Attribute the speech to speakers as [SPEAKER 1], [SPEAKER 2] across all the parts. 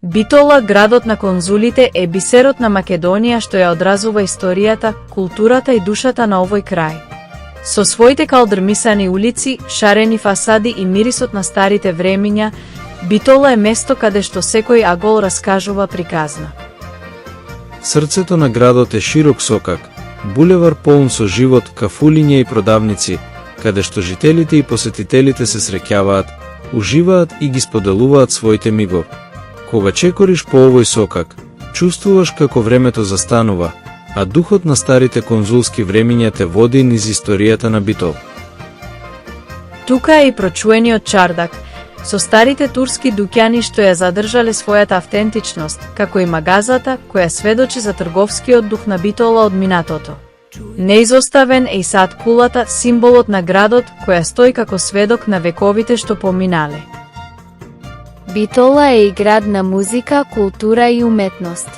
[SPEAKER 1] Битола, градот на конзулите, е бисерот на Македонија што ја одразува историјата, културата и душата на овој крај. Со своите калдрмисани улици, шарени фасади и мирисот на старите времиња, Битола е место каде што секој агол раскажува приказна.
[SPEAKER 2] Срцето на градот е широк сокак, булевар полн со живот, кафулиња и продавници, каде што жителите и посетителите се среќаваат, уживаат и ги споделуваат своите мигови. Кога чекориш по овој сокак, чувствуваш како времето застанува, а духот на старите конзулски времиња те води низ историјата на Битола.
[SPEAKER 1] Тука е и прочуениот чардак, со старите турски дуќани што ја задржале својата автентичност, како и магазата која сведочи за трговскиот дух на Битола од минатото. Неизоставен е и сад кулата, символот на градот, која стои како сведок на вековите што поминале.
[SPEAKER 3] Битола е и град на музика, култура и уметност.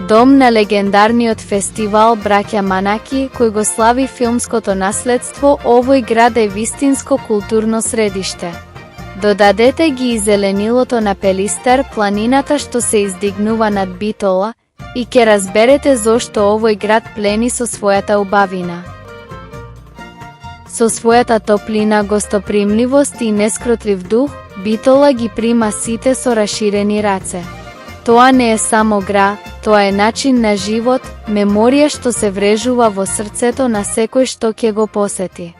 [SPEAKER 3] Дом на легендарниот фестивал Браќа Манаки, кој го слави филмското наследство, овој град е вистинско културно средиште. Додадете ги и зеленилото на Пелистар, планината што се издигнува над Битола, и ќе разберете зошто овој град плени со својата убавина. Со својата топлина, гостопримливост и нескротлив дух, Битола ги прима сите со раширени раце. Тоа не е само град, тоа е начин на живот, меморија што се врежува во срцето на секој што ќе го посети.